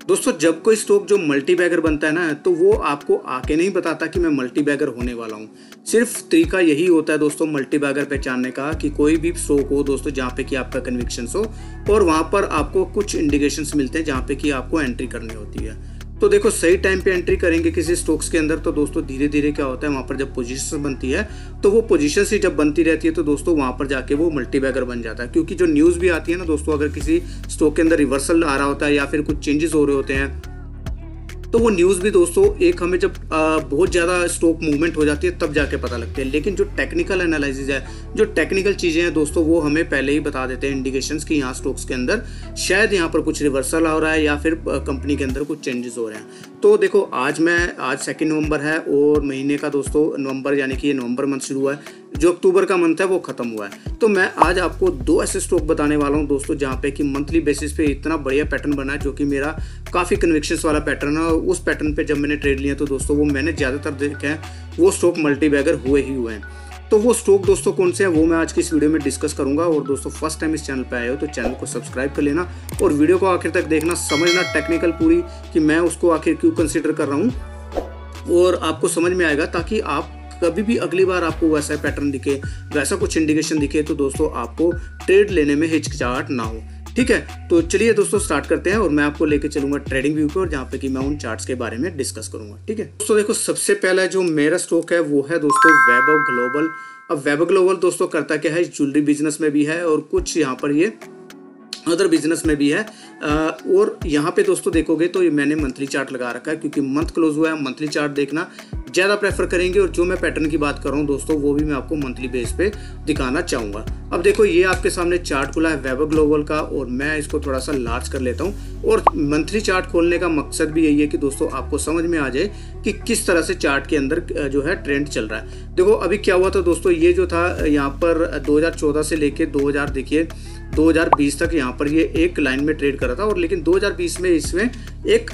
दोस्तों जब कोई स्टॉक जो मल्टी बैगर बनता है ना, तो वो आपको आके नहीं बताता कि मैं मल्टी बैगर होने वाला हूँ। सिर्फ तरीका यही होता है दोस्तों मल्टी बैगर पहचानने का कि कोई भी स्टॉक हो दोस्तों जहाँ पे कि आपका कन्विक्शंस हो और वहाँ पर आपको कुछ इंडिकेशंस मिलते हैं जहाँ पे कि आपको एंट्री करनी होती है। तो देखो सही टाइम पे एंट्री करेंगे किसी स्टॉक्स के अंदर तो दोस्तों धीरे धीरे क्या होता है वहाँ पर जब पोजीशन बनती है तो वो पोजीशन ही जब बनती रहती है तो दोस्तों वहाँ पर जाके वो मल्टी बैगर बन जाता है। क्योंकि जो न्यूज़ भी आती है ना दोस्तों, अगर किसी स्टॉक के अंदर रिवर्सल आ रहा होता है या फिर कुछ चेंजेस हो रहे होते हैं तो वो न्यूज़ भी दोस्तों एक हमें जब बहुत ज़्यादा स्टॉक मूवमेंट हो जाती है तब जाके पता लगती है। लेकिन जो टेक्निकल एनालिसिस है, जो टेक्निकल चीज़ें हैं दोस्तों, वो हमें पहले ही बता देते हैं इंडिकेशंस कि यहाँ स्टॉक्स के अंदर शायद यहाँ पर कुछ रिवर्सल हो रहा है या फिर कंपनी के अंदर कुछ चेंजेस हो रहे हैं। तो देखो आज 2 नवंबर है और महीने का दोस्तों नवंबर यानी कि ये नवंबर मंथ शुरू हुआ है, जो अक्टूबर का मंथ है वो खत्म हुआ है। तो मैं आज आपको 2 ऐसे स्टॉक बताने वाला हूँ दोस्तों जहाँ पे कि मंथली बेसिस पे इतना बढ़िया पैटर्न बना है जो कि मेरा काफ़ी कन्विक्शंस वाला पैटर्न है। उस पैटर्न पे जब मैंने ट्रेड लिया तो दोस्तों वो मैंने ज़्यादातर देखे हैं वो स्टॉक मल्टी बैगर हुए हैं। तो वो स्टॉक दोस्तों कौन से हैं वो मैं आज की इस वीडियो में डिस्कस करूंगा। और दोस्तों फर्स्ट टाइम इस चैनल पे आए हो तो चैनल को सब्सक्राइब कर लेना और वीडियो को आखिर तक देखना, समझना टेक्निकल पूरी कि मैं उसको आखिर क्यों कंसिडर कर रहा हूँ और आपको समझ में आएगा, ताकि आप कभी भी अगली बार आपको वैसा पैटर्न दिखे, वैसा कुछ इंडिकेशन दिखे तो दोस्तों आपको ट्रेड लेने में हिचकिचाहट ना हो। ठीक है, तो चलिए दोस्तों स्टार्ट करते हैं और मैं आपको लेके चलूंगा ट्रेडिंग व्यू पे और जहाँ पे कि मैं उन चार्ट्स के बारे में डिस्कस करूंगा। ठीक है दोस्तों, देखो सबसे पहला जो मेरा स्टॉक है वो है दोस्तों वैभव ग्लोबल। अब वैभव ग्लोबल दोस्तों करता क्या है, ज्वेलरी बिजनेस में भी है और कुछ यहाँ पर ये अदर बिजनेस में भी है। और यहाँ पे दोस्तों देखोगे तो ये मैंने मंथली चार्ट लगा रखा है क्योंकि मंथ क्लोज हुआ है, मंथली चार्ट देखना ज़्यादा प्रेफर करेंगे। और जो मैं पैटर्न की बात कर रहा हूँ दोस्तों वो भी मैं आपको मंथली बेस पे दिखाना चाहूँगा। अब देखो ये आपके सामने चार्ट खुला है वैभव ग्लोबल का और मैं इसको थोड़ा सा लार्ज कर लेता हूँ। और मंथली चार्ट खोलने का मकसद भी यही है कि दोस्तों आपको समझ में आ जाए कि किस तरह से चार्ट के अंदर जो है ट्रेंड चल रहा है। देखो अभी क्या हुआ था दोस्तों, ये जो था यहाँ पर 2014 से लेके 2020 तक यहाँ पर ये एक लाइन में ट्रेड कर रहा था। और लेकिन 2020 में इसमें एक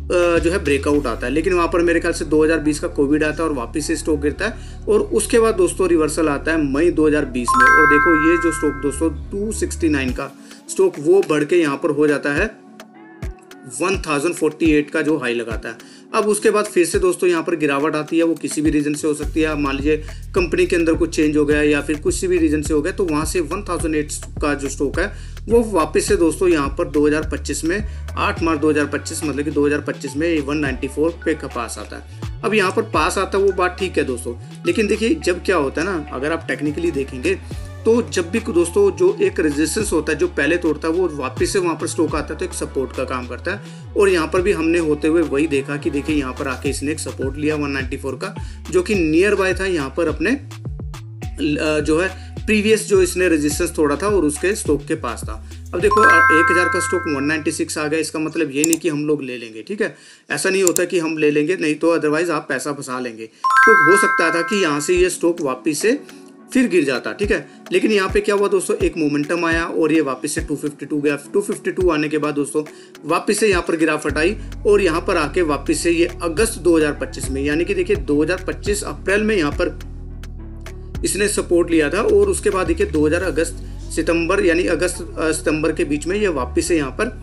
जो है ब्रेकआउट आता है, लेकिन वहाँ पर मेरे ख्याल से 2020 का कोविड आता है और वापस से स्टॉक गिरता है और उसके बाद दोस्तों रिवर्सल आता है मई 2020 में। और देखो ये जो स्टॉक दोस्तों 269 का स्टॉक वो बढ़ के यहाँ पर हो जाता है 1048 का जो हाई लगाता है। अब उसके बाद फिर से दोस्तों यहाँ पर गिरावट आती है, वो किसी भी रीजन से हो सकती है। मान लीजिए कंपनी के अंदर कुछ चेंज हो गया या फिर कुछ भी रीजन से हो गया तो वहाँ से 1008 का जो स्टॉक है वो वापस से दोस्तों यहाँ पर 2025 में 8 मार्च 2025 मतलब कि 2025 में 194 पे का पास आता है। अब यहाँ पर पास आता है वो बात ठीक है दोस्तों, लेकिन देखिए जब क्या होता है ना, अगर आप टेक्निकली देखेंगे तो जब भी दोस्तों जो एक रेजिस्टेंस होता है जो पहले तोड़ता है वो वापस से वहाँ पर स्टॉक आता है तो एक सपोर्ट का काम करता है। और यहाँ पर भी हमने होते हुए वही देखा कि देखिए यहाँ पर आके इसने एक सपोर्ट लिया 194 का जो कि नियर बाय था यहाँ पर अपने जो है प्रीवियस जो इसने रेजिस्टेंस तोड़ा था और उसके स्टॉक के पास था। अब देखो 1000 का स्टॉक 196 आ गया, इसका मतलब ये नहीं कि हम लोग ले लेंगे। ठीक है, ऐसा नहीं होता कि हम ले लेंगे, नहीं तो अदरवाइज आप पैसा फंसा लेंगे। तो हो सकता था कि यहाँ से ये स्टॉक वापस से फिर गिर जाता। ठीक है, लेकिन यहाँ पे क्या हुआ दोस्तों, एक मोमेंटम आया और ये वापस से 252 गया। 252 आने के बाद दोस्तों वापस से यहाँ पर गिरावट आई और यहाँ पर आके वापस से ये अगस्त 2025 में यानी कि देखिए 2025 अप्रैल में यहाँ पर इसने सपोर्ट लिया था और उसके बाद देखिए 2000 अगस्त सितंबर के बीच में ये वापस से यहाँ पर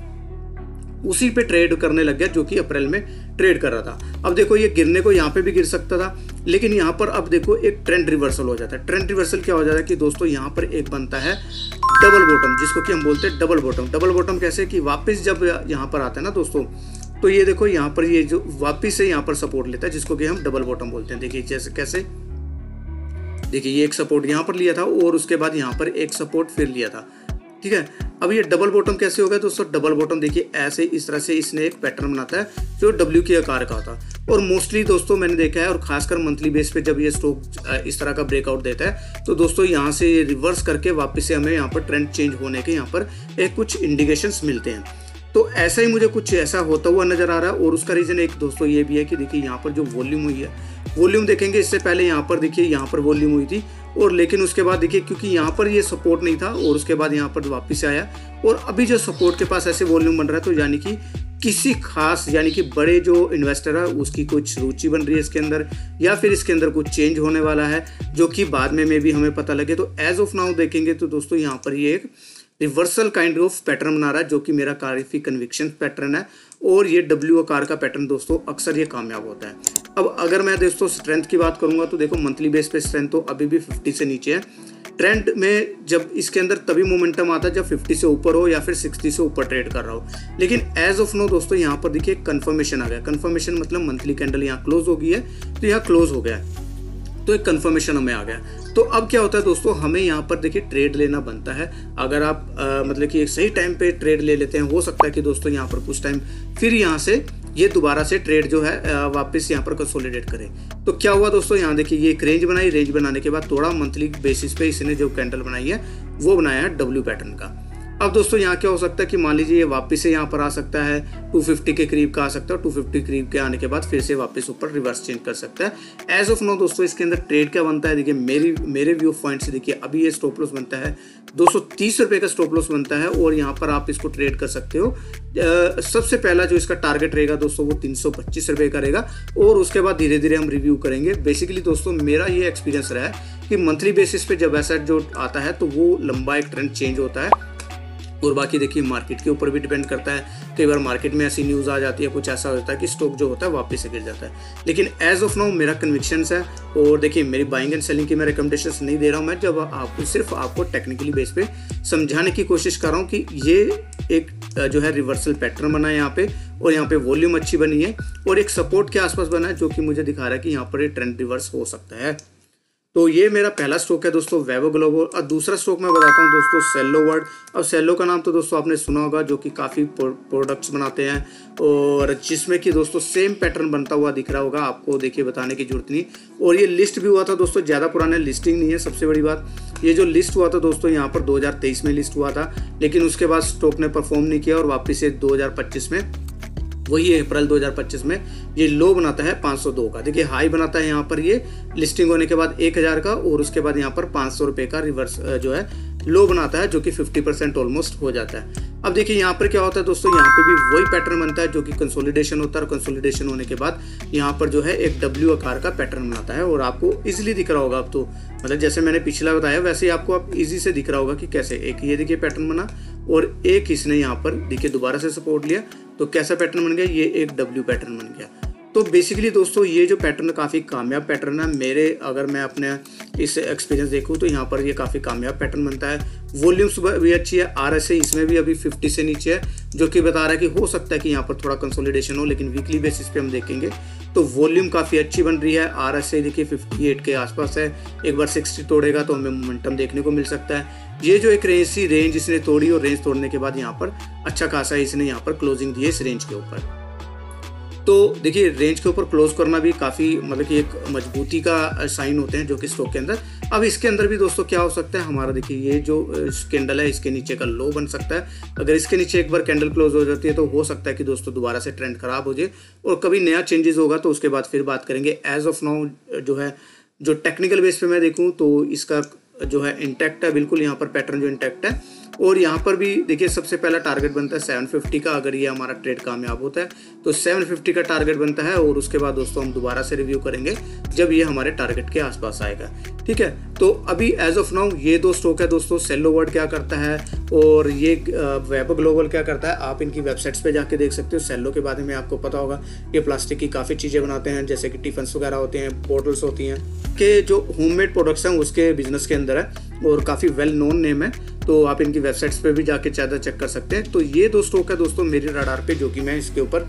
उसी पे ट्रेड करने लग गया जो कि अप्रैल में ट्रेड कर रहा था। अब देखो ये गिरने को यहाँ पे भी गिर सकता था, लेकिन यहाँ पर अब देखो एक ट्रेंड रिवर्सल हो जाता है। ट्रेंड रिवर्सल क्या हो जाता है कि दोस्तों यहाँ पर एक बनता है डबल बॉटम, जिसको कि हम बोलते हैं डबल बॉटम। डबल बॉटम कैसे कि वापस जब यहाँ पर आता है ना दोस्तों तो ये देखो यहाँ पर ये जो वापस से यहाँ पर सपोर्ट लेता है जिसको कि हम डबल बॉटम बोलते हैं। देखिए जैसे कैसे, देखिए ये एक सपोर्ट यहाँ पर लिया था और उसके बाद यहाँ पर एक सपोर्ट फिर लिया था। ठीक है, अब ये डबल बॉटम कैसे हो गया दोस्तों, डबल बॉटम देखिए ऐसे इस तरह से इसने एक पैटर्न बनाता है जो डब्ल्यू के आकार का होता है। और मोस्टली दोस्तों मैंने देखा है और खासकर मंथली बेस पे जब ये स्टॉक इस तरह का ब्रेकआउट देता है तो दोस्तों यहाँ से ये रिवर्स करके वापस से हमें यहाँ पर ट्रेंड चेंज होने के यहाँ पर एक कुछ इंडिकेशंस मिलते हैं। तो ऐसा ही मुझे कुछ ऐसा होता हुआ नजर आ रहा है। और उसका रीजन एक दोस्तों ये भी है कि देखिए यहाँ पर जो वॉल्यूम हुई है, वॉल्यूम देखेंगे इससे पहले यहाँ पर देखिए यहाँ पर वॉल्यूम हुई थी और लेकिन उसके बाद देखिए क्योंकि यहाँ पर ये सपोर्ट नहीं था और उसके बाद यहाँ पर वापस आया और अभी जो सपोर्ट के पास ऐसे वॉल्यूम बन रहा है तो यानी कि किसी खास यानी कि बड़े जो इन्वेस्टर है उसकी कुछ रुचि बन रही है इसके अंदर या फिर इसके अंदर कुछ चेंज होने वाला है जो कि बाद में भी हमें पता लगे। तो एज ऑफ नाउ देखेंगे तो दोस्तों यहाँ पर ये एक रिवर्सल काइंड ऑफ पैटर्न बना रहा है जो कि मेरा काफी कन्विक्शन पैटर्न है। और ये डब्ल्यू आकार का पैटर्न दोस्तों अक्सर ये कामयाब होता है। अब अगर मैं दोस्तों स्ट्रेंथ की बात करूंगा तो देखो मंथली बेस पे स्ट्रेंथ तो अभी भी 50 से नीचे है। ट्रेंड में जब इसके अंदर तभी मोमेंटम आता है जब 50 से ऊपर हो या फिर 60 से ऊपर ट्रेड कर रहा हो। लेकिन एज ऑफ नो दोस्तों यहाँ पर देखिए कंफर्मेशन आ गया। कंफर्मेशन मतलब मंथली कैंडल यहाँ क्लोज हो गई है, तो यहाँ क्लोज हो गया है, तो एक कंफर्मेशन हमें आ गया। तो अब क्या होता है दोस्तों, हमें यहाँ पर देखिए ट्रेड लेना बनता है। अगर आप मतलब कि एक सही टाइम पे ट्रेड ले लेते हैं, हो सकता है कि दोस्तों यहाँ पर कुछ टाइम फिर यहाँ से ये दोबारा से ट्रेड जो है वापस यहाँ पर कंसोलिडेट करे। तो क्या हुआ दोस्तों, यहाँ देखिए ये एक रेंज बनाई, रेंज बनाने के बाद थोड़ा मंथली बेसिस पे इसने जो कैंडल बनाई है वो बनाया है डब्ल्यू पैटर्न का। अब दोस्तों यहाँ क्या हो सकता है कि मान लीजिए ये वापस से यहाँ पर आ सकता है, 250 के करीब का आ सकता है, 250 के करीब के आने के बाद फिर से वापस ऊपर रिवर्स चेंज कर सकता है। एज ऑफ नो दोस्तों इसके अंदर ट्रेड क्या बनता है, देखिए मेरे व्यू पॉइंट से देखिए अभी ये स्टॉप लॉस बनता है 230 रुपये का स्टॉप लॉस बनता है, और यहाँ पर आप इसको ट्रेड कर सकते हो। सबसे पहला जो इसका टारगेट रहेगा दोस्तों वो 325 रुपये का रहेगा, और उसके बाद धीरे धीरे हम रिव्यू करेंगे। बेसिकली दोस्तों मेरा ये एक्सपीरियंस रहा है कि मंथली बेसिस पे जब ऐसा जो आता है तो वो लंबा एक ट्रेंड चेंज होता है, और बाकी देखिए मार्केट के ऊपर भी डिपेंड करता है। कई बार मार्केट में ऐसी न्यूज़ आ जाती है, कुछ ऐसा होता है कि स्टॉक जो होता है वापस से गिर जाता है। लेकिन एज ऑफ नाउ मेरा कन्विक्शंस है, और देखिए मेरी बाइंग एंड सेलिंग की मैं रिकमेंडेशंस नहीं दे रहा हूँ, मैं जब आपको सिर्फ आपको टेक्निकली बेस पे समझाने की कोशिश कर रहा हूँ कि ये एक जो है रिवर्सल पैटर्न बना है यहाँ पे, और यहाँ पे वॉल्यूम अच्छी बनी है, और एक सपोर्ट के आसपास बना है जो कि मुझे दिखा रहा है कि यहाँ पर ये ट्रेंड रिवर्स हो सकता है। तो ये मेरा पहला स्टॉक है दोस्तों वैभव ग्लोबल, और दूसरा स्टॉक मैं बताता हूँ दोस्तों सेल्लो वर्ल्ड। अब सेल्लो का नाम तो दोस्तों आपने सुना होगा, जो कि काफ़ी प्रोडक्ट्स बनाते हैं, और जिसमें कि दोस्तों सेम पैटर्न बनता हुआ दिख रहा होगा आपको, देखिए बताने की जरूरत नहीं। और ये लिस्ट भी हुआ था दोस्तों, ज़्यादा पुराना लिस्टिंग नहीं है। सबसे बड़ी बात ये जो लिस्ट हुआ था दोस्तों यहाँ पर 2023 में लिस्ट हुआ था, लेकिन उसके बाद स्टॉक ने परफॉर्म नहीं किया, और वापस से 2025 में वही अप्रैल 2025 में ये लो बनाता है 502 का। देखिए हाई बनाता है यहाँ पर ये लिस्टिंग होने के बाद 1000 का, और उसके बाद यहाँ पर 500 रुपये का रिवर्स जो है लो बनाता है, जो कि 50% ऑलमोस्ट हो जाता है। अब देखिए यहाँ पर क्या होता है दोस्तों, यहाँ पे भी वही पैटर्न बनता है जो कि कंसोलिडेशन होता है, और कंसोलिडेशन होने के बाद यहाँ पर जो है एक डब्ल्यू आकार का पैटर्न बनाता है, और आपको इजीली दिख रहा होगा अब तो, मतलब जैसे मैंने पिछला बताया वैसे ही आपको अब इजी से दिख रहा होगा कि कैसे एक ये देखिए पैटर्न बना, और एक इसने यहाँ पर देखिए दोबारा से सपोर्ट लिया, तो कैसा पैटर्न बन गया, ये एक डब्ल्यू पैटर्न बन गया। तो बेसिकली दोस्तों ये जो पैटर्न काफ़ी कामयाब पैटर्न है मेरे, अगर मैं अपने इस एक्सपीरियंस देखूँ तो यहाँ पर ये काफ़ी कामयाब पैटर्न बनता है। वॉल्यूम्स भी अच्छी है, RSI इसमें भी अभी 50 से नीचे है, जो कि बता रहा है कि हो सकता है कि यहाँ पर थोड़ा कंसोलिडेशन हो, लेकिन वीकली बेसिस पे हम देखेंगे तो वॉल्यूम काफ़ी अच्छी बन रही है। RSI देखिए 58 के आसपास है, एक बार 60 तोड़ेगा तो हमें मोमेंटम देखने को मिल सकता है। ये जो एक रेंज इसने तोड़ी, और रेंज तोड़ने के बाद यहाँ पर अच्छा खासा इसने यहाँ पर क्लोजिंग दी है इस रेंज के ऊपर। तो देखिए रेंज के ऊपर क्लोज करना भी काफ़ी मतलब कि एक मजबूती का साइन होते हैं जो कि स्टॉक के अंदर। अब इसके अंदर भी दोस्तों क्या हो सकता है हमारा, देखिए ये जो कैंडल है इसके नीचे का लो बन सकता है। अगर इसके नीचे एक बार कैंडल क्लोज हो जाती है तो हो सकता है कि दोस्तों दोबारा से ट्रेंड खराब हो जाए, और कभी नया चेंजेस होगा तो उसके बाद फिर बात करेंगे। एज ऑफ नाउ जो है जो टेक्निकल बेस पे मैं देखूँ तो इसका जो है इंटैक्ट है, बिल्कुल यहाँ पर पैटर्न जो इंटैक्ट है। और यहाँ पर भी देखिए सबसे पहला टारगेट बनता है 750 का, अगर ये हमारा ट्रेड कामयाब होता है तो 750 का टारगेट बनता है, और उसके बाद दोस्तों हम दोबारा से रिव्यू करेंगे जब ये हमारे टारगेट के आसपास आएगा। ठीक है, तो अभी एज ऑफ नाउ ये दो स्टॉक है दोस्तों, सेल्लो वर्ल्ड क्या करता है और ये वैभव ग्लोबल क्या करता है, आप इनकी वेबसाइट्स पे जाके देख सकते हो। सेल्लो के बारे में आपको पता होगा, ये प्लास्टिक की काफ़ी चीज़ें बनाते हैं, जैसे कि टिफिन्स वगैरह होते हैं, बोटल्स होती हैं, के जो होममेड प्रोडक्ट्स हैं उसके बिजनेस के अंदर है, और काफ़ी वेल नोन नेम है, तो आप इनकी वेबसाइट्स पे भी जाके ज़्यादा चेक कर सकते हैं। तो ये दो स्टॉक है दोस्तों मेरे रडार पे, जो कि मैं इसके ऊपर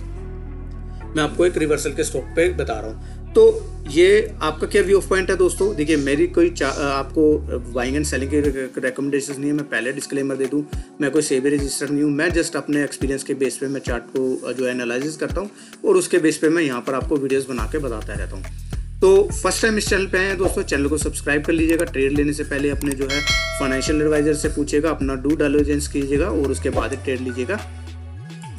मैं आपको एक रिवर्सल के स्टॉक पे बता रहा हूँ। तो ये आपका क्या व्यू ऑफ पॉइंट है दोस्तों, देखिए मेरी कोई आपको बाइंग एंड सेलिंग की रिकमेंडेशन नहीं है, मैं पहले डिस्क्लेमर दे दूँ, मैं कोई सेबी रजिस्टर नहीं हूँ, मैं जस्ट अपने एक्सपीरियंस के बेस पे मैं चार्ट को जो एनालिसिस करता हूँ, और उसके बेस पे मैं यहाँ पर आपको वीडियोज़ बना के बताता रहता हूँ। तो फर्स्ट टाइम इस चैनल पे आए हैं दोस्तों, चैनल को सब्सक्राइब कर लीजिएगा। ट्रेड लेने से पहले अपने जो है फाइनेंशियल एडवाइजर से पूछिएगा, अपना ड्यू डिलिजेंस कीजिएगा, और उसके बाद ही ट्रेड लीजिएगा।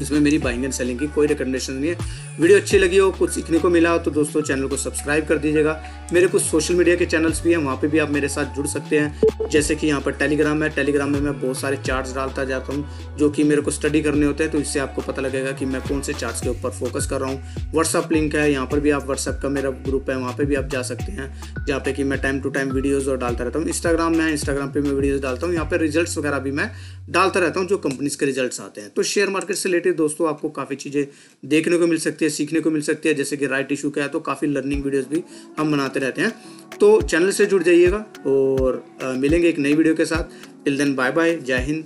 इसमें मेरी बाइंग एंड सेलिंग की कोई रिकमेंडेशन नहीं है। वीडियो अच्छी लगी हो, कुछ सीखने को मिला हो तो दोस्तों चैनल को सब्सक्राइब कर दीजिएगा। मेरे कुछ सोशल मीडिया के चैनल्स भी हैं, वहाँ पे भी आप मेरे साथ जुड़ सकते हैं, जैसे कि यहाँ पर टेलीग्राम है। टेलीग्राम में मैं बहुत सारे चार्ट्स डालता जाता हूँ जो कि मेरे को स्टडी करने होते हैं, तो इससे आपको पता लगेगा कि मैं कौन से चार्ट्स के ऊपर फोकस कर रहा हूँ। व्हाट्सअप लिंक है, यहाँ पर भी आप व्हाट्सअप का मेरा ग्रुप है, वहाँ पर भी आप जा सकते हैं, जहाँ पे कि मैं टाइम टू टाइम वीडियोज़ और डालता रहता हूँ। इंस्टाग्राम में, इंस्टाग्राम पर मैं वीडियोज़ डालता हूँ, यहाँ पर रिजल्ट्स वगैरह भी मैं डालता रहता हूँ, जो कंपनीज के रिजल्ट्स आते हैं। तो शेयर मार्केट से रिलेटेड दोस्तों आपको काफ़ी चीज़ें देखने को मिल सकती है, सीखने को मिल सकती है, जैसे कि राइट इशू क्या है, तो काफ़ी लर्निंग वीडियोज़ भी हम बनाते रहते हैं। तो चैनल से जुड़ जाइएगा और मिलेंगे एक नई वीडियो के साथ। टिल देन बाय बाय, जय हिंद।